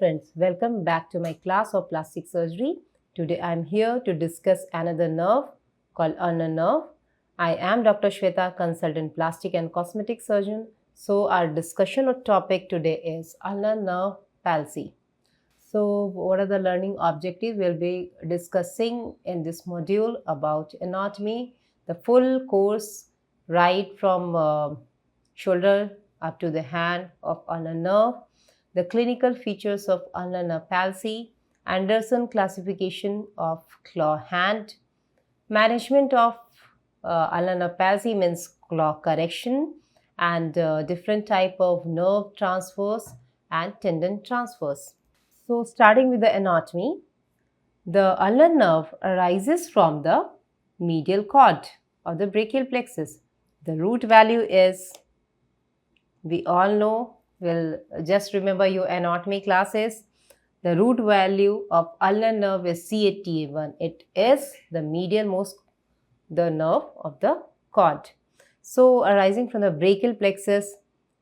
friends, welcome back to my class of plastic surgery. Today I am here to discuss another nerve called ulnar nerve. I am Dr. Shweta, consultant plastic and cosmetic surgeon. So our discussion or topic today is ulnar nerve palsy. So what are the learning objectives? We'll be discussing in this module about anatomy, the full course right from shoulder up to the hand of ulnar nerve, the clinical features of ulnar nerve palsy, Anderson classification of claw hand, management of ulnar nerve palsy means claw correction, and different type of nerve transfers and tendon transfers. So starting with the anatomy, the ulnar nerve arises from the medial cord of the brachial plexus. The root value is, we all know, we'll just remember your anatomy classes. The root value of ulnar nerve is C8T1. It is the medial most, the nerve of the cord. So arising from the brachial plexus,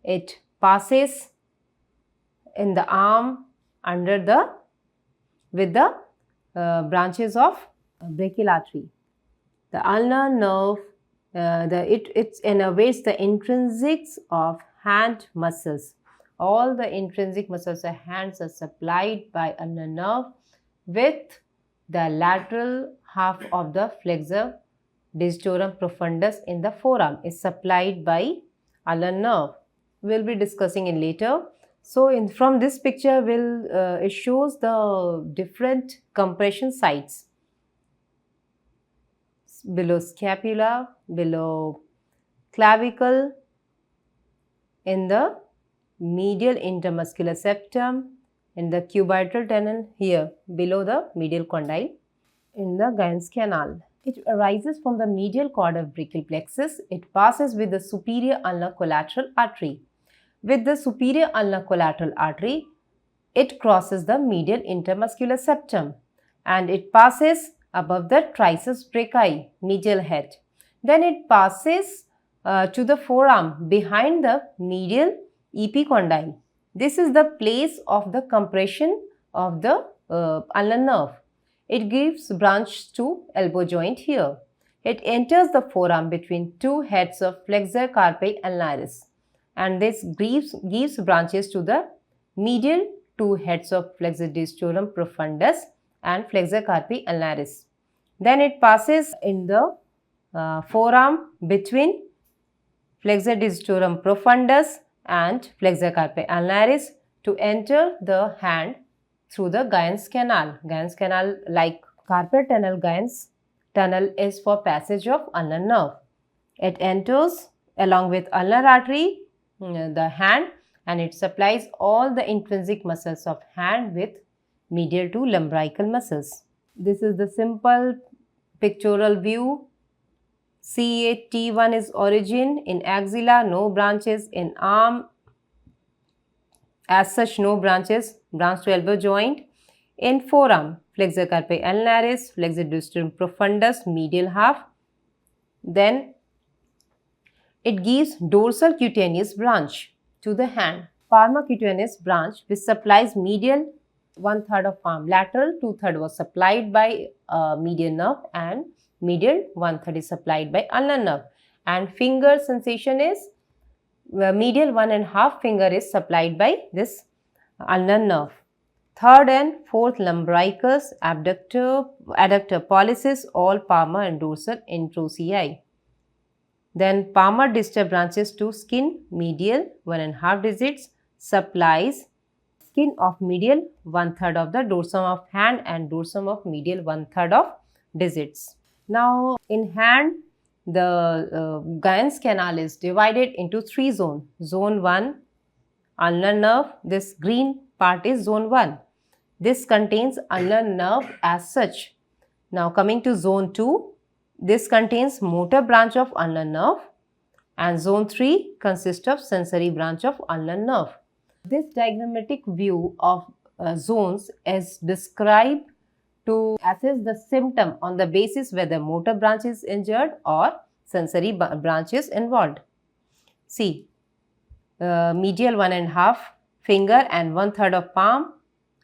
it passes in the arm under the, with the branches of brachial artery. The ulnar nerve, it innervates the intrinsics of hand muscles. All the intrinsic muscles of hands are supplied by ulnar nerve, with the lateral half of the flexor digitorum profundus in the forearm is supplied by ulnar nerve. We'll be discussing it later. So from this picture, it shows the different compression sites below scapula, below clavicle, in the medial intermuscular septum, in the cubital tunnel, here below the medial condyle, in the Guyon's canal. It arises from the medial cord of brachial plexus. It passes with the superior ulnar collateral artery. With the superior ulnar collateral artery, it crosses the medial intermuscular septum and it passes above the triceps brachii, medial head. Then it passes to the forearm behind the medial epicondyle. This is the place of the compression of the ulnar nerve. It gives branch to elbow joint here. It enters the forearm between two heads of flexor carpi ulnaris, and this gives branches to the medial two heads of flexor digitorum profundus and flexor carpi ulnaris. Then it passes in the forearm between flexor digitorum profundus and flexor carpi ulnaris to enter the hand through the Guyon's canal. Guyon's canal, like carpal tunnel, Guyon's tunnel is for passage of ulnar nerve. It enters along with ulnar artery, the hand, and it supplies all the intrinsic muscles of hand with medial to lumbrical muscles. This is the simple pictorial view. C8T1 is origin, in axilla no branches, in arm as such no branches, branch to elbow joint, in forearm flexor carpi ulnaris, flexor digitorum profundus, medial half. Then it gives dorsal cutaneous branch to the hand, palmar cutaneous branch which supplies medial 1/3 of palm, lateral 2/3 was supplied by medial nerve, and medial 1/3 is supplied by ulnar nerve, and finger sensation is medial 1.5 finger is supplied by this ulnar nerve. Third and fourth lumbricus, adductor pollicis, all palmar and dorsal introcei. Then palmar distal branches to skin, medial 1.5 digits, supplies skin of medial 1/3 of the dorsum of hand and dorsum of medial 1/3 of digits. Now in hand, the Guyon's canal is divided into three zones. Zone 1, ulnar nerve. This green part is zone 1. This contains ulnar nerve as such. Now coming to zone 2, this contains motor branch of ulnar nerve, and zone 3 consists of sensory branch of ulnar nerve. This diagrammatic view of zones is described to assess the symptom on the basis whether motor branch is injured or sensory branch is involved. See, medial 1.5 finger and 1/3 of palm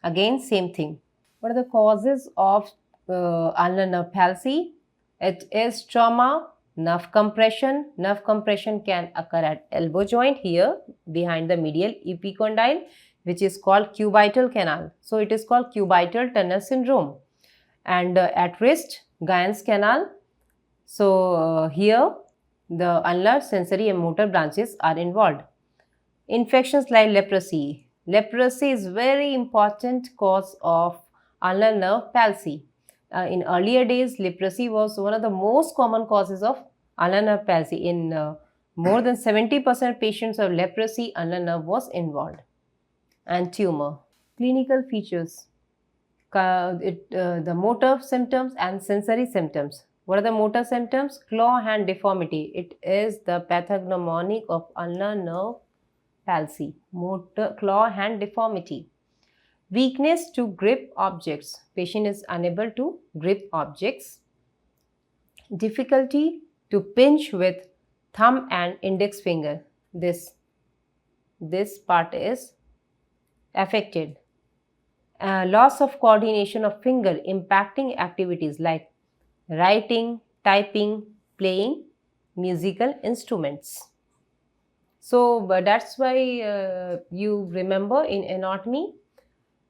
Again, same thing. What are the causes of ulnar nerve palsy? It is trauma, nerve compression. Nerve compression can occur at elbow joint here behind the medial epicondyle, which is called cubital canal. So it is called cubital tunnel syndrome. And at wrist, Guyon's canal. So here the ulnar sensory and motor branches are involved. Infections like leprosy. Leprosy is very important cause of ulnar nerve palsy. In earlier days, leprosy was one of the most common causes of ulnar nerve palsy. In more than 70% patients of leprosy, ulnar nerve was involved. And tumor. Clinical features. The motor symptoms and sensory symptoms. What are the motor symptoms? Claw hand deformity. It is the pathognomonic of ulnar nerve palsy. Motor claw hand deformity. Weakness to grip objects. Patient is unable to grip objects. Difficulty to pinch with thumb and index finger. This part is affected. Loss of coordination of finger impacting activities like writing, typing, playing musical instruments. So that's why you remember in anatomy,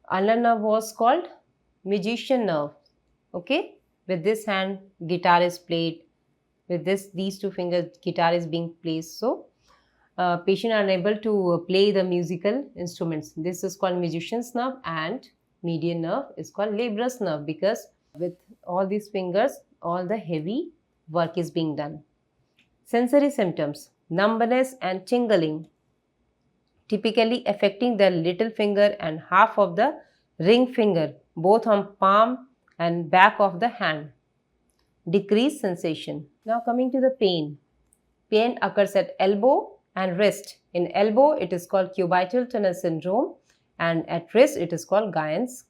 ulnar nerve was called musician nerve. Okay, with this hand guitar is played, with these two fingers guitar is being placed. So patient are unable to play the musical instruments. This is called musician's nerve, and median nerve is called labrous nerve, because with all these fingers all the heavy work is being done. Sensory symptoms. Numbness and tingling, typically affecting the little finger and half of the ring finger, both on palm and back of the hand. Decreased sensation. Now coming to the pain. Pain occurs at elbow and wrist. In elbow it is called cubital tunnel syndrome, and at wrist it is called Guyon's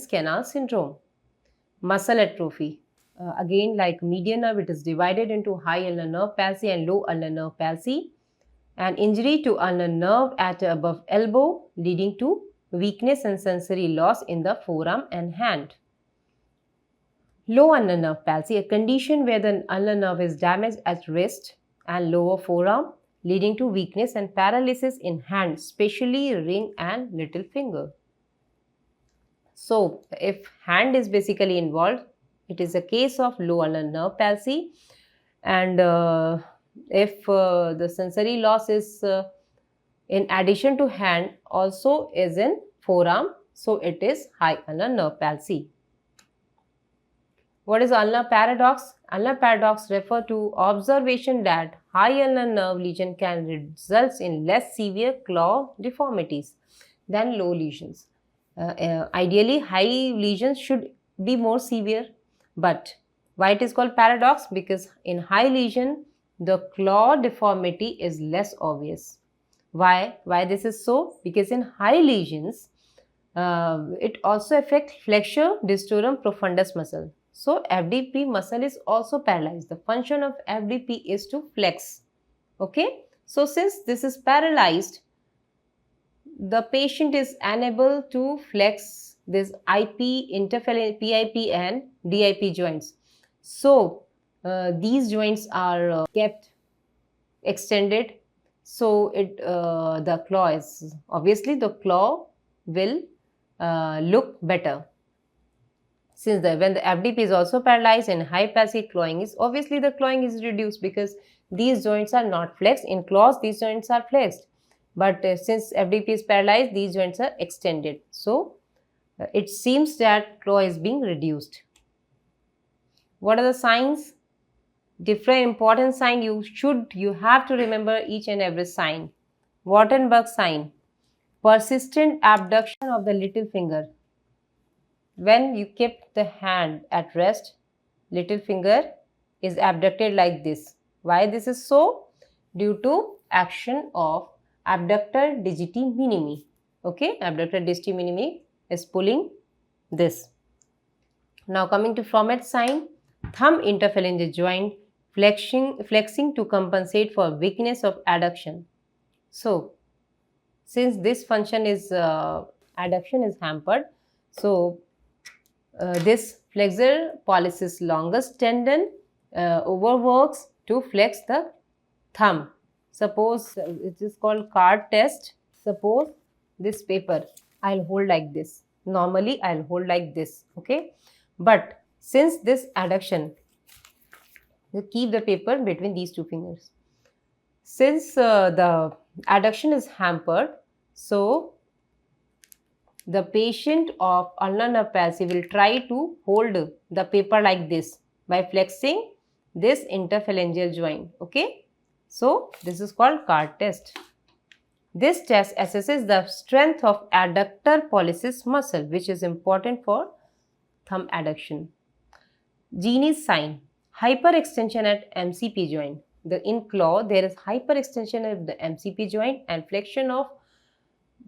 canal syndrome. Muscle atrophy. Again, like median nerve, it is divided into high ulnar nerve palsy and low ulnar nerve palsy. An injury to ulnar nerve at above elbow, leading to weakness and sensory loss in the forearm and hand. Low ulnar nerve palsy, a condition where the ulnar nerve is damaged at wrist and lower forearm, leading to weakness and paralysis in hand, especially ring and little finger. So if hand is basically involved, it is a case of low ulnar nerve palsy. And if the sensory loss is in addition to hand also is in forearm, so it is high ulnar nerve palsy. What is ulnar paradox? Ulnar paradox refers to observation that high ulnar nerve lesion can result in less severe claw deformities than low lesions. Ideally, high lesions should be more severe, but why it is called paradox? Because in high lesion, the claw deformity is less obvious. Why this is so? Because in high lesions, it also affects flexure digitorum profundus muscle. So FDP muscle is also paralyzed. The function of FDP is to flex. Okay. So since this is paralyzed, the patient is unable to flex this IP, interphalangeal PIP and DIP joints. So these joints are kept extended. So the claw is obviously the claw will look better. Since when the FDP is also paralyzed and high palsy, clawing is obviously the clawing is reduced because these joints are not flexed. In claws, these joints are flexed. But since FDP is paralyzed, these joints are extended. So it seems that claw is being reduced. What are the signs? Different important sign you have to remember each and every sign. Wartenberg sign. Persistent abduction of the little finger. When you keep the hand at rest, little finger is abducted like this. Why this is so? Due to action of abductor digiti minimi. Okay, abductor digiti minimi is pulling this. Now coming to Froment sign, thumb interphalangeal joint flexing to compensate for weakness of adduction. So since this function is adduction is hampered. So this flexor pollicis longus tendon overworks to flex the thumb. Suppose it is called card test. Suppose this paper I'll hold like this. Normally I'll hold like this, okay? But since this adduction, you keep the paper between these two fingers. Since the adduction is hampered, so the patient of ulnar nerve palsy will try to hold the paper like this by flexing this interphalangeal joint, okay? So this is called card test. This test assesses the strength of adductor pollicis muscle, which is important for thumb adduction. Jeanne's sign, hyperextension at MCP joint. In claw, there is hyperextension of the MCP joint and flexion of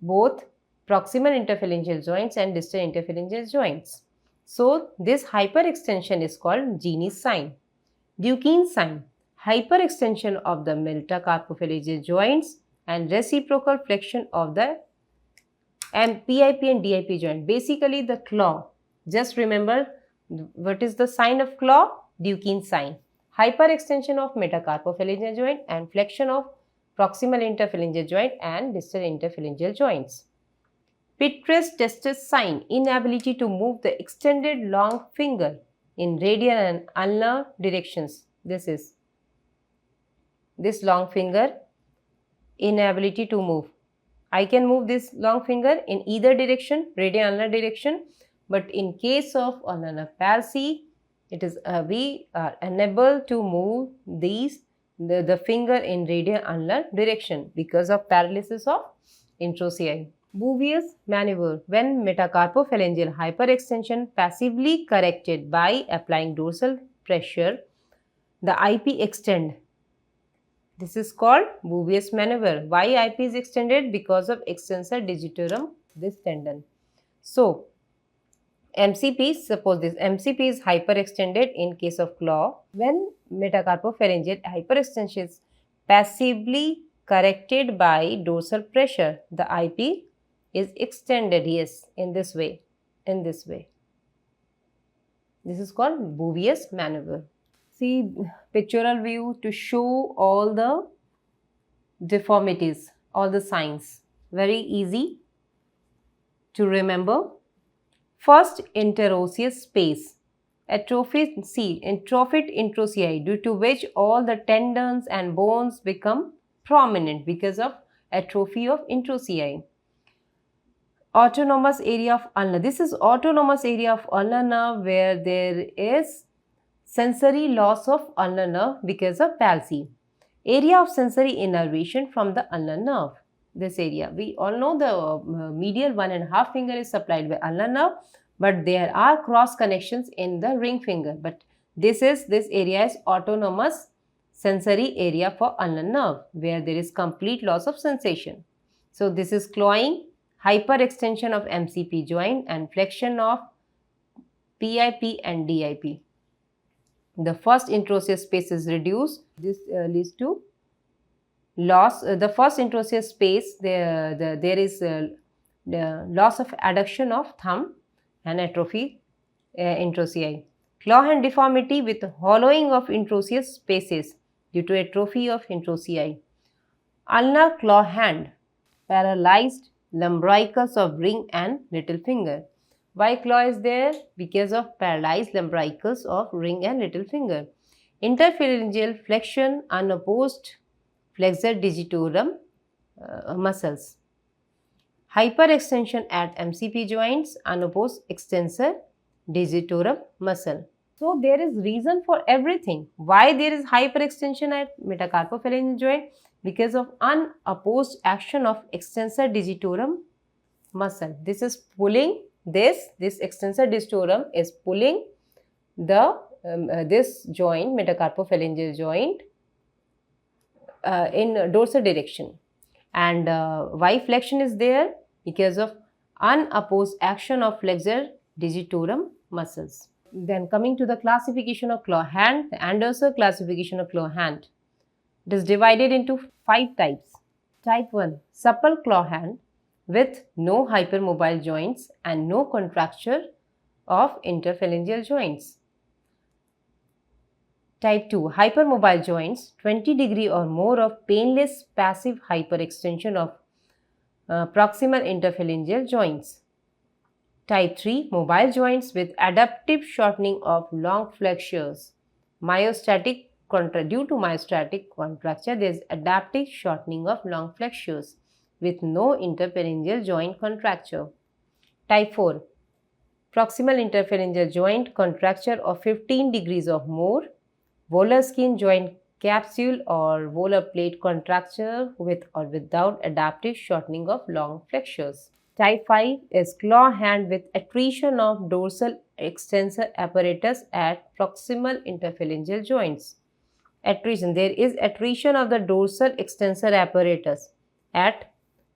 both proximal interphalangeal joints and distal interphalangeal joints. So this hyperextension is called Jeanne's sign. Duyck's sign, hyperextension of the metacarpophalangeal joints and reciprocal flexion of the PIP and DIP joint. Basically the claw. Just remember what is the sign of claw? Duyck's sign. Hyperextension of metacarpophalangeal joint and flexion of proximal interphalangeal joint and distal interphalangeal joints. Pittress testis sign, inability to move the extended long finger in radial and ulnar directions. This is this long finger, inability to move. I can move this long finger in either direction, radial ulnar direction, but in case of ulnar nerve palsy, it is we are unable to move the finger in radial ulnar direction because of paralysis of introccei. Bouvier maneuver, when metacarpophalangeal hyperextension passively corrected by applying dorsal pressure, the IP extend. This is called Bouvier's maneuver. Why IP is extended? Because of extensor digitorum, this tendon. So, MCP, suppose this MCP is hyperextended in case of claw. When metacarpophalangeal hyperextension is passively corrected by dorsal pressure, the IP is extended, yes, in this way, This is called Bouvier's maneuver. See pictorial view to show all the deformities, all the signs. Very easy to remember. First, interosseous space. Atrophied introccei, due to which all the tendons and bones become prominent because of atrophy of introccei. Autonomous area of ulnar. This is autonomous area of ulnar nerve where there is sensory loss of ulnar nerve because of palsy. Area of sensory innervation from the ulnar nerve. This area. We all know the medial 1.5 finger is supplied by ulnar nerve, but there are cross connections in the ring finger. But this area is autonomous sensory area for ulnar nerve where there is complete loss of sensation. So this is clawing, hyperextension of MCP joint and flexion of PIP and DIP. The first interosseous space is reduced. This leads to loss. The first interosseous space, there is the loss of adduction of thumb and atrophy introccei. Claw hand deformity with hollowing of interosseous spaces due to atrophy of introccei. Ulnar claw hand, paralyzed lumbricals of ring and little finger. Why claw is there? Because of paralyzed lumbricals of ring and little finger. Interphalangeal flexion, unopposed flexor digitorum muscles. Hyperextension at MCP joints, unopposed extensor digitorum muscle. So there is reason for everything. Why there is hyperextension at metacarpophalangeal joint? Because of unopposed action of extensor digitorum muscle. This is pulling this extensor digitorum is pulling the this joint, metacarpophalangeal joint, in dorsal direction. And why flexion is there? Because of unopposed action of flexor digitorum muscles. Then coming to the classification of claw hand, the Anderson classification of claw hand. It is divided into 5 types. Type 1, supple claw hand. with no hypermobile joints and no contracture of interphalangeal joints. Type 2. Hypermobile joints, 20° or more of painless passive hyperextension of proximal interphalangeal joints. Type 3. Mobile joints with adaptive shortening of long flexures. Due to myostatic contracture, there is adaptive shortening of long flexures with no interphalangeal joint contracture. Type 4. Proximal interphalangeal joint contracture of 15 degrees or more. Volar skin joint capsule or volar plate contracture with or without adaptive shortening of long flexures. Type 5 is claw hand with attrition of dorsal extensor apparatus at proximal interphalangeal joints. Attrition. There is attrition of the dorsal extensor apparatus at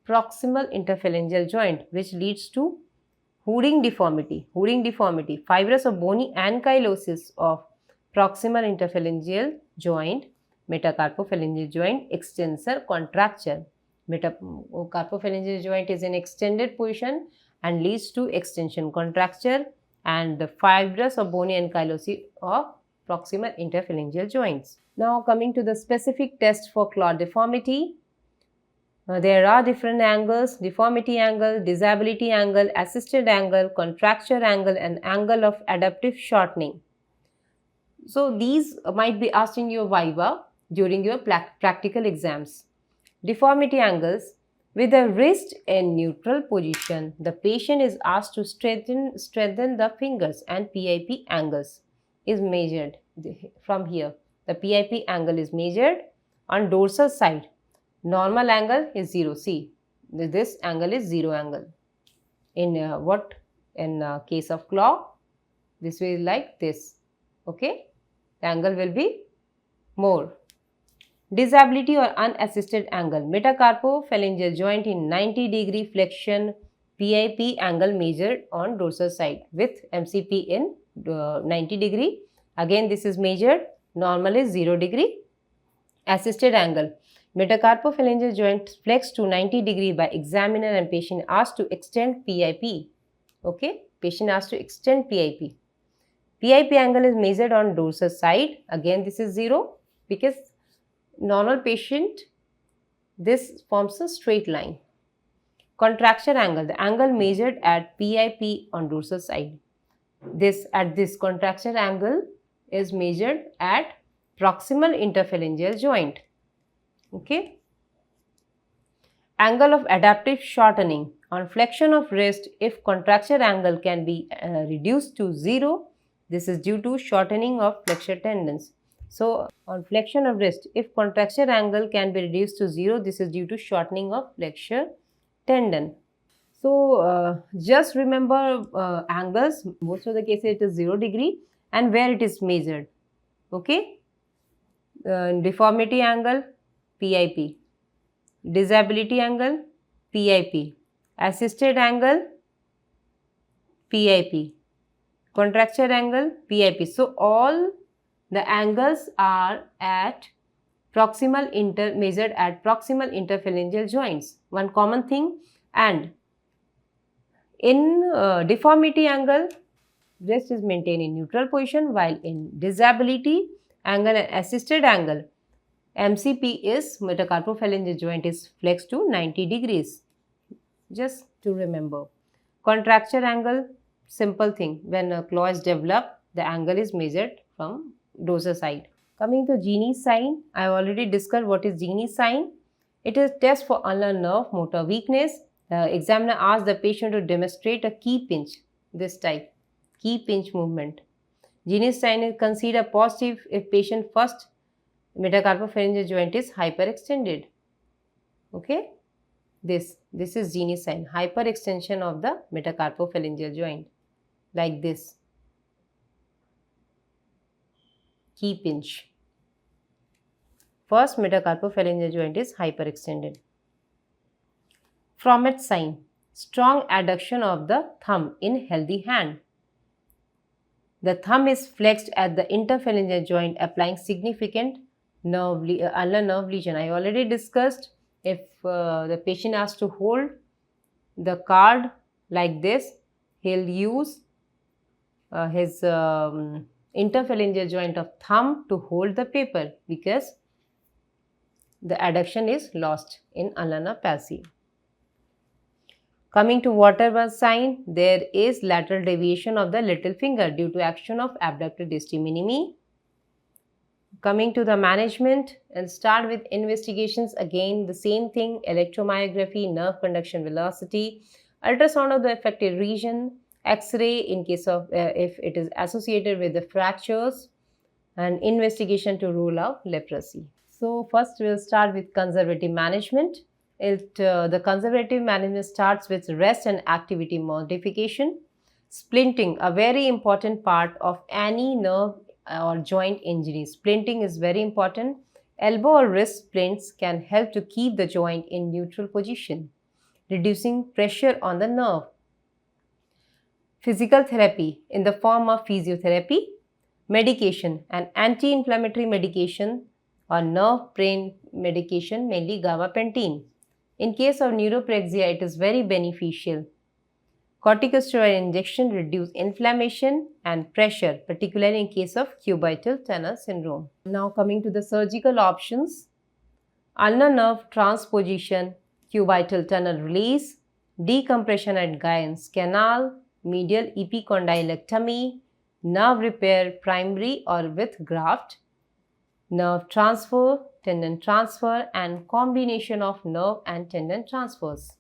proximal interphalangeal joint, which leads to hooding deformity. Fibrous or bony ankylosis of proximal interphalangeal joint, metacarpophalangeal joint extensor contracture. Metacarpophalangeal joint is in extended position and leads to extension contracture, and the fibrous or bony ankylosis of proximal interphalangeal joints. Now coming to the specific test for claw deformity. There are different angles: deformity angle, disability angle, assisted angle, contracture angle, and angle of adaptive shortening. So these might be asked in your viva during your practical exams. Deformity angles. With the wrist in neutral position, the patient is asked to strengthen the fingers, and PIP angles is measured from here. The PIP angle is measured on dorsal side. Normal angle is 0. See, this angle is 0 angle. In case of claw, this will be like this. Okay, the angle will be more. Disability or unassisted angle. Metacarpophalangeal joint in 90° flexion, PIP angle measured on dorsal side with MCP in 90°. Again, this is measured. Normal is 0°. Assisted angle. Metacarpophalangeal joint flexed to 90° by examiner and patient asked to extend PIP. Okay, patient asked to extend PIP. PIP angle is measured on dorsal side. Again, this is 0 because normal patient, this forms a straight line. Contracture angle. The angle measured at PIP on dorsal side. This contracture angle is measured at proximal interphalangeal joint. Okay. Angle of adaptive shortening. On flexion of wrist, if contracture angle can be reduced to 0, this is due to shortening of flexure tendons. So, on flexion of wrist, if contracture angle can be reduced to 0, this is due to shortening of flexure tendon. So, just remember angles. Most of the cases it is 0° and where it is measured. Okay. Deformity angle, PIP. Disability angle, PIP. Assisted angle, PIP. Contracture angle, PIP. So, all the angles are at measured at proximal interphalangeal joints. One common thing. And in deformity angle, wrist is maintained in neutral position, while in disability angle and assisted angle, MCP is metacarpophalangeal joint is flexed to 90°. Just to remember. Contracture angle, simple thing. When a claw is developed, the angle is measured from dorsal side. Coming to Jeanne's sign, I have already discussed what is Jeanne's sign. It is a test for ulnar nerve motor weakness. The examiner asks the patient to demonstrate a key pinch, this type, key pinch movement. Jeanne's sign is considered positive if patient first metacarpophalangeal joint is hyperextended. Okay, this is Jeanne's sign, hyperextension of the metacarpophalangeal joint, like this. Key pinch. First metacarpophalangeal joint is hyperextended. Froment sign. Strong adduction of the thumb in healthy hand. The thumb is flexed at the interphalangeal joint, applying significant ulnar nerve lesion. I already discussed if the patient has to hold the card like this, he'll use his interphalangeal joint of thumb to hold the paper because the adduction is lost in ulnar nerve palsy. Coming to Wartenberg sign, there is lateral deviation of the little finger due to action of abductor disti minimi. Coming to the management, and start with investigations. Again, the same thing: electromyography, nerve conduction velocity, ultrasound of the affected region, X-ray in case of if it is associated with the fractures, and investigation to rule out leprosy. So first we'll start with conservative management. The conservative management starts with rest and activity modification. Splinting, a very important part of any nerve or joint injury. Splinting is very important. Elbow or wrist splints can help to keep the joint in neutral position, reducing pressure on the nerve. Physical therapy in the form of physiotherapy, medication and anti-inflammatory medication or nerve pain medication, mainly gabapentin. In case of neuropraxia, it is very beneficial. Corticosteroid injection reduce inflammation and pressure, particularly in case of cubital tunnel syndrome. Now coming to the surgical options: ulnar nerve transposition, cubital tunnel release, decompression at Guyon's canal, medial epicondylectomy, nerve repair primary or with graft, nerve transfer, tendon transfer, and combination of nerve and tendon transfers.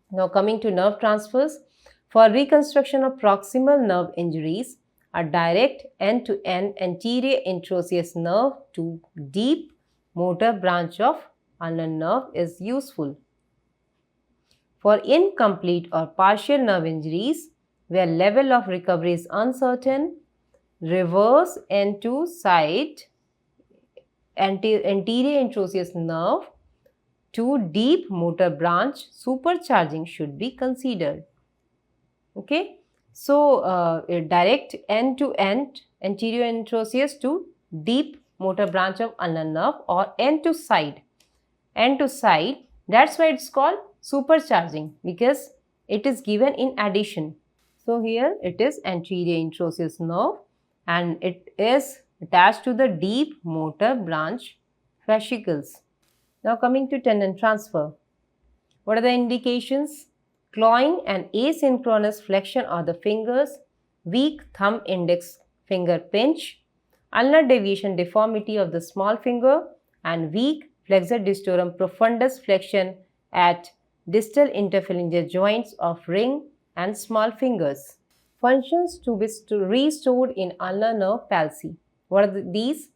Now coming to nerve transfers, for reconstruction of proximal nerve injuries, a direct end-to-end anterior intraosseous nerve to deep motor branch of ulnar nerve is useful. For incomplete or partial nerve injuries, where level of recovery is uncertain, reverse end to side anterior intraosseous nerve to deep motor branch supercharging should be considered. Okay, so a direct end to end anterior intraosseous to deep motor branch of ulnar nerve, or end to side. That's why it's called supercharging, because it is given in addition. So here it is anterior intraosseous nerve and it is attached to the deep motor branch fascicles. Now coming to tendon transfer. What are the indications? Clawing and asynchronous flexion of the fingers, weak thumb index finger pinch, ulnar deviation deformity of the small finger, and weak flexor distorum profundus flexion at distal interphalangeal joints of ring and small fingers. Functions to be restored in ulnar nerve palsy. What are these?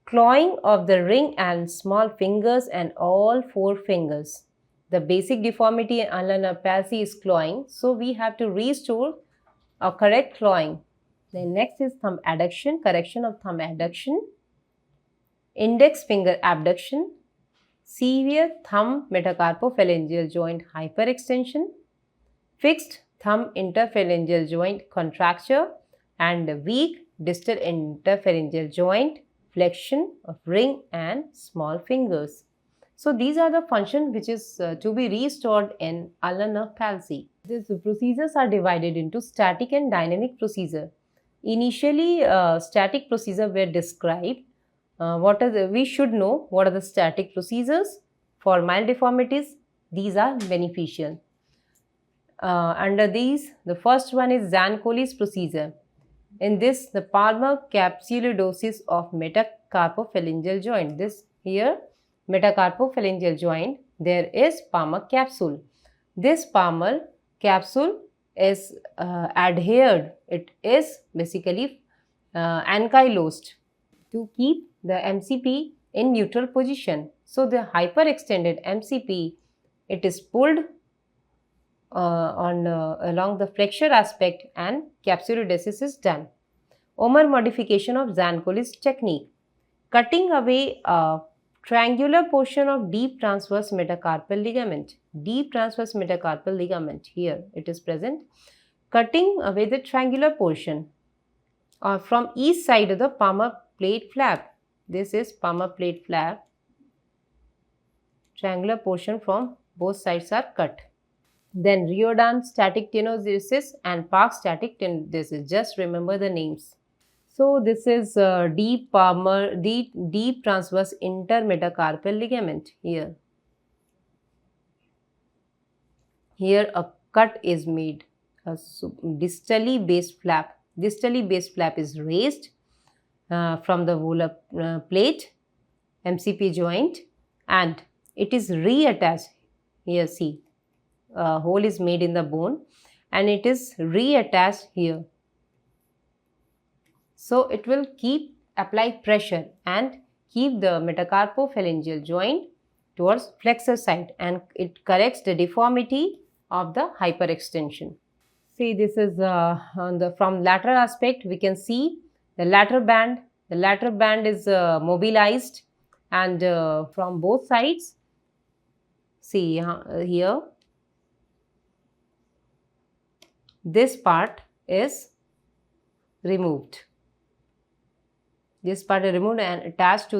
Clawing of the ring and small fingers and all four fingers. The basic deformity in ulnar nerve palsy is clawing, so we have to restore a correct clawing. Then next is thumb adduction, correction of thumb adduction, index finger abduction, severe thumb metacarpophalangeal joint hyperextension, fixed thumb interphalangeal joint contracture, and weak distal interphalangeal joint flexion of ring and small fingers. So these are the functions which is to be restored in ulnar nerve palsy. These procedures are divided into static and dynamic procedure. Initially, static procedure were described. We should know what are the static procedures. For mild deformities, these are beneficial. Under these, the first one is Zancoli's procedure. In this, the palmar capsulodosis of metacarpophalangeal joint. This here, metacarpophalangeal joint, there is palmar capsule. This palmar capsule is adhered. It is basically ankylosed to keep the MCP in neutral position. So the hyperextended MCP, it is pulled along the flexure aspect and capsulodesis is done. Ulnar modification of Zancoli's technique. Cutting away a triangular portion of deep transverse metacarpal ligament. Deep transverse metacarpal ligament, here it is present. Cutting away the triangular portion from each side of the palmar plate flap. This is palmar plate flap. Triangular portion from Both sides are cut. Then Riordan static tenodesis and Park static tenodesis. Just remember the names. So this is deep transverse intermetacarpal ligament here. Here a cut is made. A distally based flap. Distally based flap is raised from the volar plate, MCP joint, and it is reattached. Here see, a hole is made in the bone and it is reattached here. So it will apply pressure and keep the metacarpophalangeal joint towards flexor side, and it corrects the deformity of the hyperextension. See, this is from lateral aspect we can see the lateral band. The lateral band is mobilized, and from both sides, see here, this part is removed. This part is removed and attached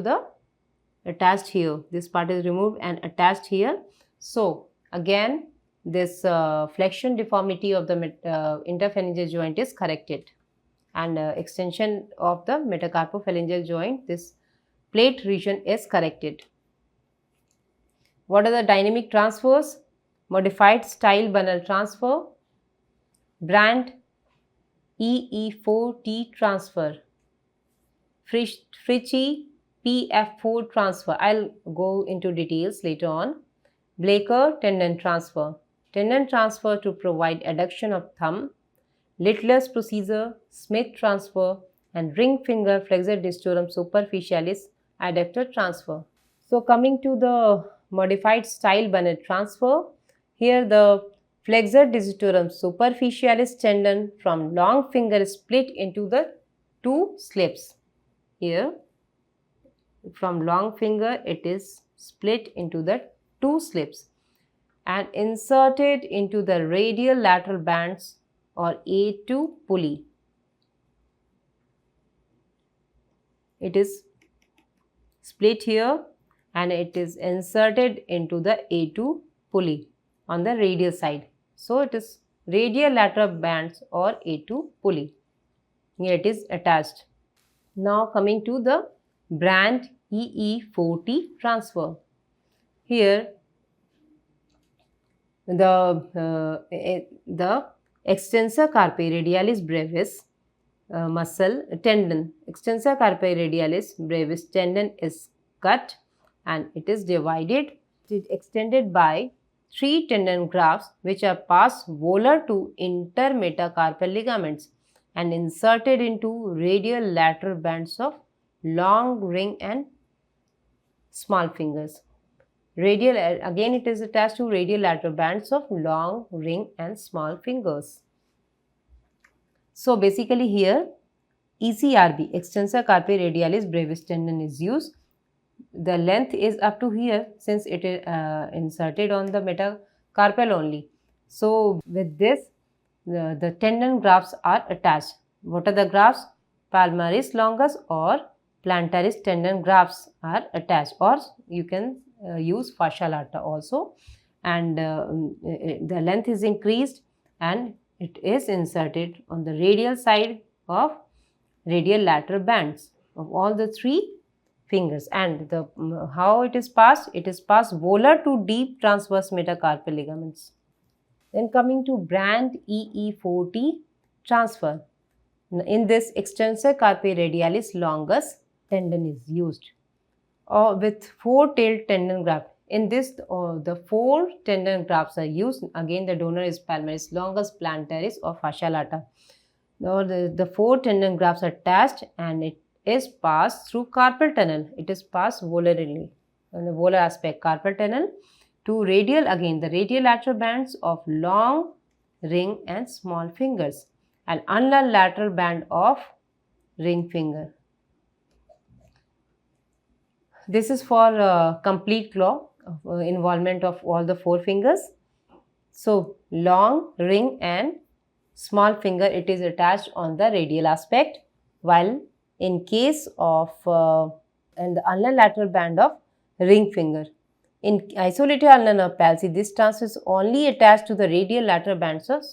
here. This part is removed and attached here. So again, this flexion deformity of the interphalangeal joint is corrected, and extension of the metacarpophalangeal joint, this plate region is corrected. What are the dynamic transfers? Modified Stiles-Bunnell transfer, Brandt EE4T transfer, Fritschi PF4 transfer. I'll go into details later on. Blaker tendon transfer to provide adduction of thumb, Littler's procedure, Smith transfer, and ring finger flexor digitorum superficialis adductor transfer. So coming to the modified Stiles-Bunnell transfer, here the flexor digitorum superficialis tendon from long finger is split into the two slips. Here from long finger it is split into the two slips and inserted into the radial lateral bands or A2 pulley. It is split here and it is inserted into the A2 pulley on the radial side. So it is radial lateral bands or A2 pulley. Here it is attached. Now coming to the Brandt EE4T transfer. Here the extensor carpi radialis brevis muscle tendon, extensor carpi radialis brevis tendon is cut and it is divided. It is extended by 3 tendon grafts which are passed volar to intermetacarpal ligaments and inserted into radial lateral bands of long ring and small fingers. Radial, again it is attached to radial lateral bands of long ring and small fingers. So basically here ECRB, extensor carpi radialis brevis tendon is used. The length is up to here since it is inserted on the metacarpal only. So with this the tendon grafts are attached. What are the grafts? Palmaris longus or plantaris tendon grafts are attached, or you can use fascia lata also, and the length is increased and it is inserted on the radial side of radial lateral bands of all the 3 fingers. And the how it is passed? It is passed volar to deep transverse metacarpal ligaments. Then coming to Brandt EE4T transfer. In this extensor carpi radialis longus tendon is used with 4 tailed tendon graft. In this the 4 tendon grafts are used. Again the donor is palmaris longus, plantaris or fascia lata. Now the 4 tendon grafts are attached and it is passed through carpal tunnel. It is passed volarly on the volar aspect, carpal tunnel to radial, again the radial lateral bands of long ring and small fingers and ulnar lateral band of ring finger. This is for complete claw involvement of all the 4 fingers. So long ring and small finger it is attached on the radial aspect, while in case of and the ulnar lateral band of ring finger In isolated ulnar nerve palsy, this transfer is only attached to the radial lateral bands of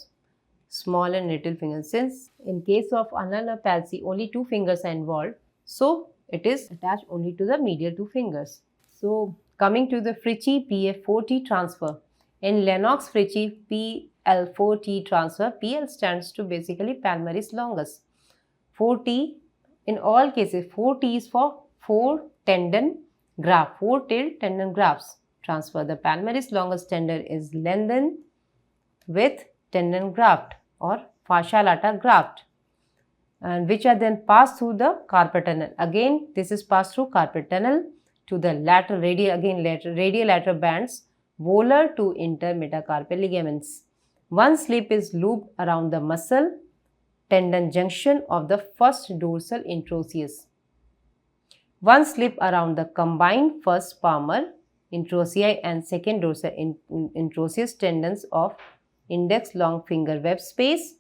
small and little fingers. Since in case of ulnar nerve palsy, only 2 fingers are involved, so it is attached only to the medial 2 fingers. So coming to the Fritschi PF4T transfer. In Lennox-Fritschi PL4T transfer, PL stands to basically palmaris longus. 4T, in all cases, 4T is for 4 tendon graft, 4 tail tendon grafts transfer. The palmaris longus tendon is lengthened with tendon graft or fascia lata graft, and which are then passed through the carpal tunnel. Again, this is passed through carpal tunnel to the lateral radial, radial lateral bands, volar to intermetacarpal ligaments. One slip is looped around the muscle tendon junction of the first dorsal introosseous. One slip around the combined first palmar introossei and second dorsal introosseous tendons of index long finger web space.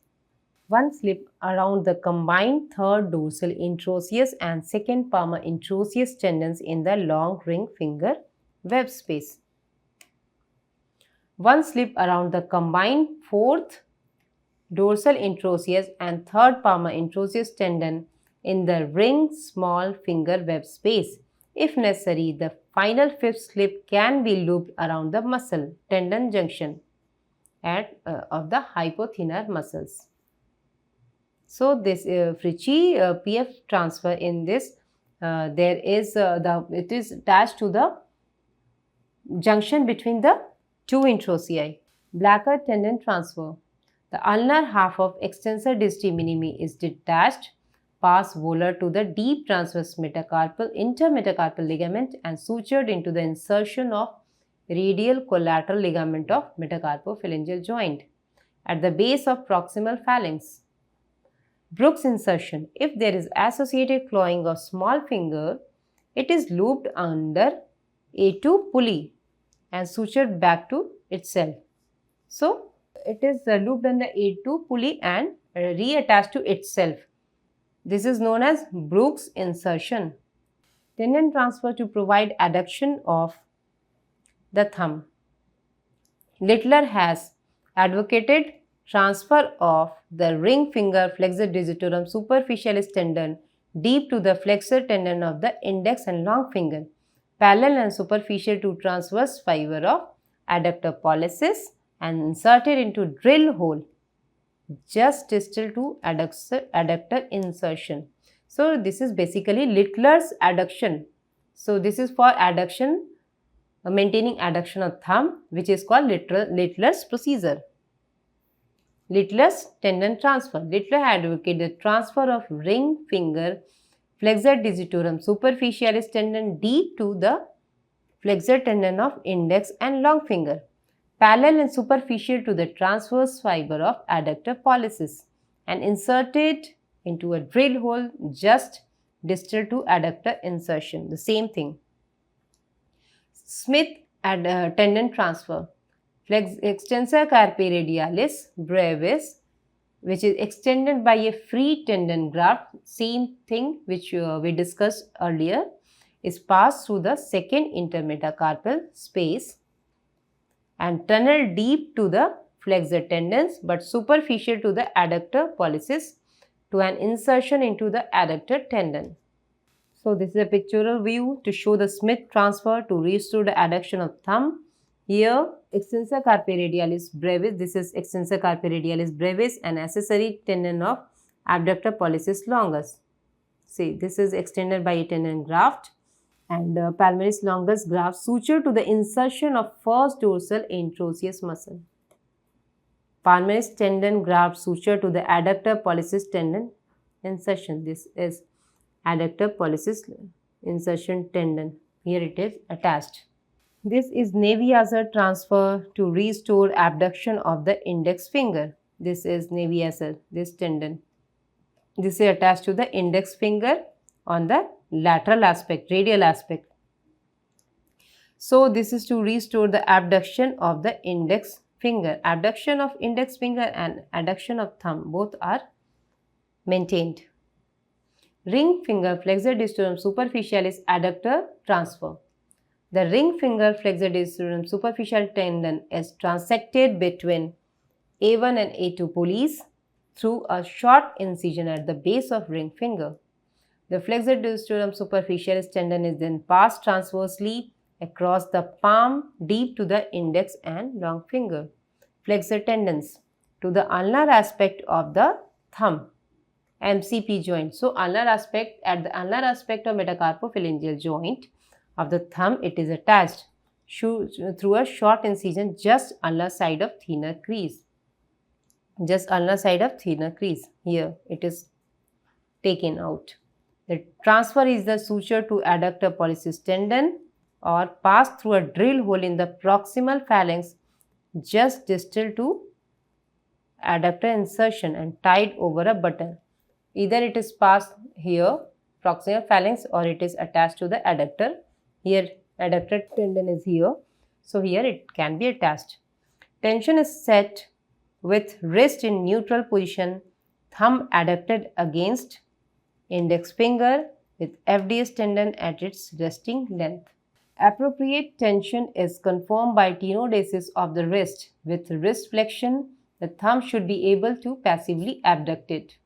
One slip around the combined third dorsal introosseous and second palmar introosseous tendons in the long ring finger web space. One slip around the combined fourth dorsal introosseous and third palmar introosseous tendon in the ring small finger web space. If necessary, the final fifth slip can be looped around the muscle tendon junction of the hypothenar muscles. So this Fritschi PF transfer, in this there is it is attached to the junction between the 2 introossei. Blacker tendon transfer. The ulnar half of extensor digiti minimi is detached, pass volar to the deep transverse intermetacarpal ligament and sutured into the insertion of radial collateral ligament of metacarpophalangeal joint at the base of proximal phalanx. Brooks insertion. If there is associated clawing of small finger, it is looped under A2 pulley and sutured back to itself. So it is looped under A2 pulley and reattached to itself. This is known as Brooks insertion. Tendon transfer to provide adduction of the thumb. Littler has advocated transfer of the ring finger flexor digitorum superficialis tendon deep to the flexor tendon of the index and long finger, parallel and superficial to transverse fiber of adductor pollicis and inserted into drill hole just distal to adductor insertion. So this is basically Littler's adduction. So this is for adduction, maintaining adduction of thumb, which is called Littler's procedure. Littler's tendon transfer. Littler advocated the transfer of ring finger flexor digitorum superficialis tendon deep to the flexor tendon of index and long finger, parallel and superficial to the transverse fiber of adductor pollicis and inserted into a drill hole just distal to adductor insertion. The same thing. Smith tendon transfer. Extensor carpi radialis brevis, which is extended by a free tendon graft, same thing which we discussed earlier, is passed through the second intermetacarpal space and tunnel deep to the flexor tendons but superficial to the adductor pollicis to an insertion into the adductor tendon. So this is a pictorial view to show the Smith transfer to restore the adduction of thumb. Here extensor carpi radialis brevis, this is extensor carpi radialis brevis, an accessory tendon of abductor pollicis longus. See, this is extended by a tendon graft and palmaris longus graft suture to the insertion of first dorsal introosseous muscle. Palmaris tendon graft suture to the adductor pollicis tendon insertion. This is adductor pollicis insertion tendon. Here it is attached. This is Neviazer transfer to restore abduction of the index finger. This is Neviazer, this tendon. This is attached to the index finger on the lateral aspect, radial aspect. So this is to restore the abduction of the index finger. Abduction of index finger and adduction of thumb, both are maintained. Ring finger flexor digitorum superficialis adductor transfer. The ring finger flexor digitorum superficial tendon is transected between A1 and A2 pulleys through a short incision at the base of ring finger. The flexor digitorum superficialis tendon is then passed transversely across the palm deep to the index and long finger. Flexor tendons to the ulnar aspect of the thumb, MCP joint. So, ulnar aspect, at the ulnar aspect of metacarpophalangeal joint of the thumb, it is attached through a short incision just ulnar side of thinner crease. Just ulnar side of thinner crease. Here it is taken out. The transfer is the suture to adductor pollicis tendon or passed through a drill hole in the proximal phalanx just distal to adductor insertion and tied over a button. Either it is passed here, proximal phalanx, or it is attached to the adductor. Here adductor tendon is here, so here it can be attached. Tension is set with wrist in neutral position, thumb adducted against index finger with FDS tendon at its resting length. Appropriate tension is confirmed by tenodesis of the wrist. With wrist flexion, the thumb should be able to passively abduct it.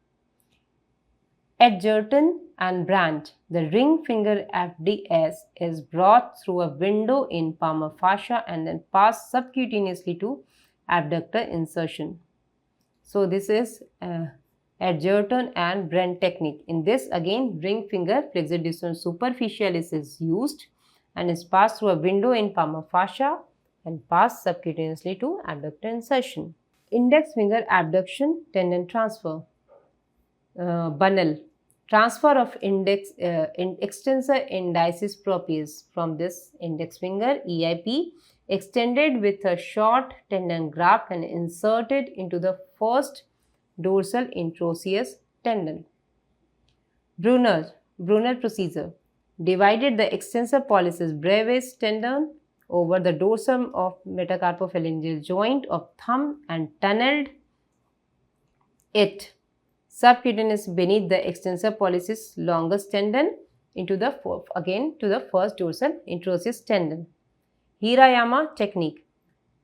At Jerton and Brandt, the ring finger FDS is brought through a window in palmar fascia and then passed subcutaneously to abductor insertion. So this is at Jerton and Brandt technique. In this again, ring finger flexor digitorum superficialis is used and is passed through a window in palmar fascia and passed subcutaneously to abductor insertion. Index finger abduction tendon transfer. Bunnell. Transfer of extensor indicis proprius from this index finger EIP extended with a short tendon graft and inserted into the first dorsal interosseous tendon. Brunner procedure. Divided the extensor pollicis brevis tendon over the dorsum of metacarpophalangeal joint of thumb and tunneled it subcutaneous beneath the extensor pollicis longus tendon into the first dorsal interosseous tendon. Hirayama technique.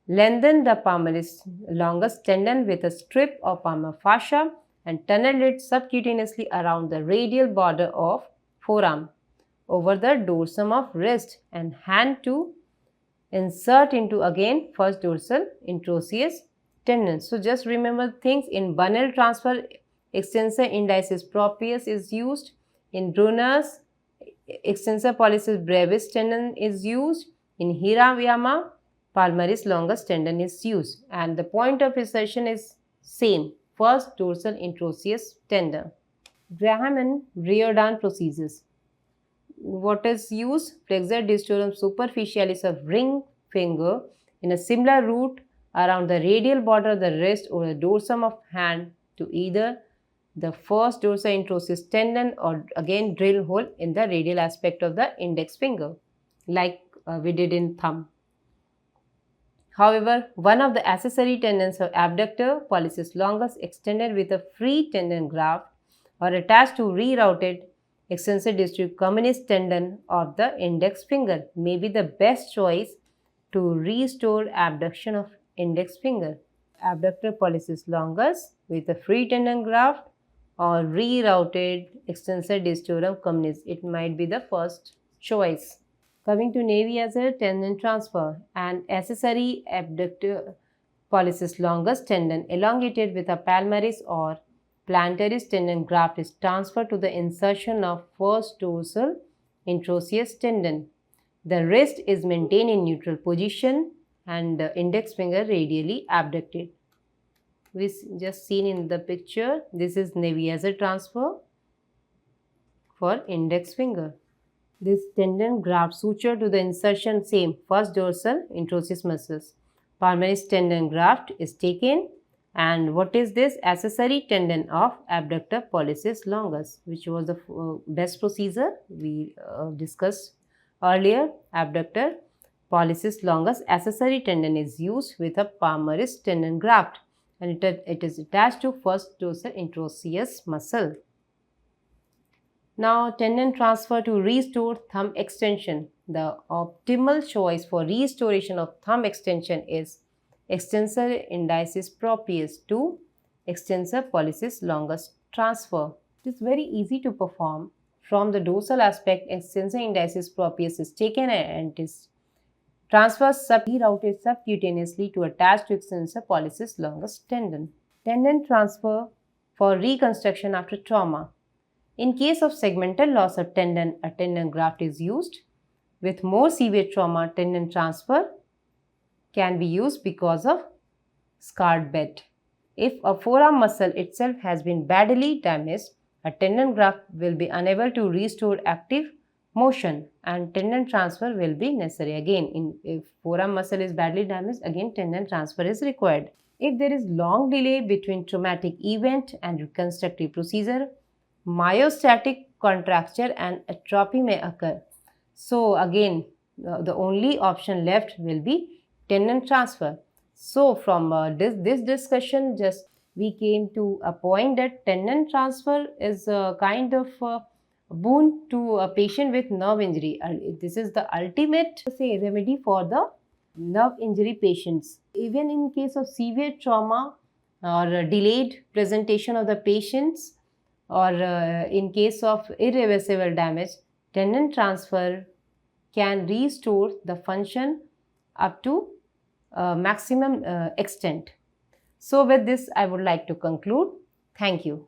Lengthen the palmaris longus tendon with a strip of palmar fascia and tunnel it subcutaneously around the radial border of forearm over the dorsum of wrist and hand to insert into again first dorsal interosseous tendon. So just remember things. In Bunnell transfer, extensor indicis proprius is used. In Brunner's, extensor pollicis brevis tendon is used. In Hirayama, palmaris longus tendon is used, and the point of insertion is same, first dorsal interosseous tendon. Graham and Riordan procedures. What is used? Flexor digitorum superficialis of ring finger in a similar route around the radial border of the wrist or the dorsum of hand to either the first dorsal interosseous tendon or again drill hole in the radial aspect of the index finger like we did in thumb. However, one of the accessory tendons of abductor pollicis longus extended with a free tendon graft or attached to rerouted extensor digitorum communis tendon of the index finger may be the best choice to restore abduction of index finger. Abductor pollicis longus with a free tendon graft or rerouted extensor digitorum communis. It might be the first choice. Coming to Navy as a tendon transfer, an accessory abductor pollicis longus tendon elongated with a palmaris or plantaris tendon graft is transferred to the insertion of first dorsal interosseous tendon. The wrist is maintained in neutral position and the index finger radially abducted. We just seen in the picture, this is Neviazer transfer for index finger. This tendon graft suture to the insertion same, first dorsal interosseous muscles. Palmaris tendon graft is taken, and what is this? Accessory tendon of abductor pollicis longus, which was the best procedure we discussed earlier. Abductor pollicis longus accessory tendon is used with a palmaris tendon graft, and it is attached to first dorsal interosseous muscle. Now, tendon transfer to restore thumb extension. The optimal choice for restoration of thumb extension is extensor indicis proprius to extensor pollicis longus transfer. It is very easy to perform. From the dorsal aspect, extensor indicis proprius is taken and is transferred rerouted subcutaneously to attach to extensor pollicis longus tendon. Tendon transfer for reconstruction after trauma. In case of segmental loss of tendon, a tendon graft is used. With more severe trauma, tendon transfer can be used because of scarred bed. If a forearm muscle itself has been badly damaged, a tendon graft will be unable to restore active motion and tendon transfer will be necessary. Again, if forearm muscle is badly damaged, again tendon transfer is required. If there is long delay between traumatic event and reconstructive procedure, myostatic contracture and atrophy may occur. So again, the only option left will be tendon transfer. So from this discussion, just we came to a point that tendon transfer is a kind of boon to a patient with nerve injury. This is the ultimate remedy for the nerve injury patients. Even in case of severe trauma or delayed presentation of the patients, or in case of irreversible damage, tendon transfer can restore the function up to maximum extent. So with this, I would like to conclude. Thank you.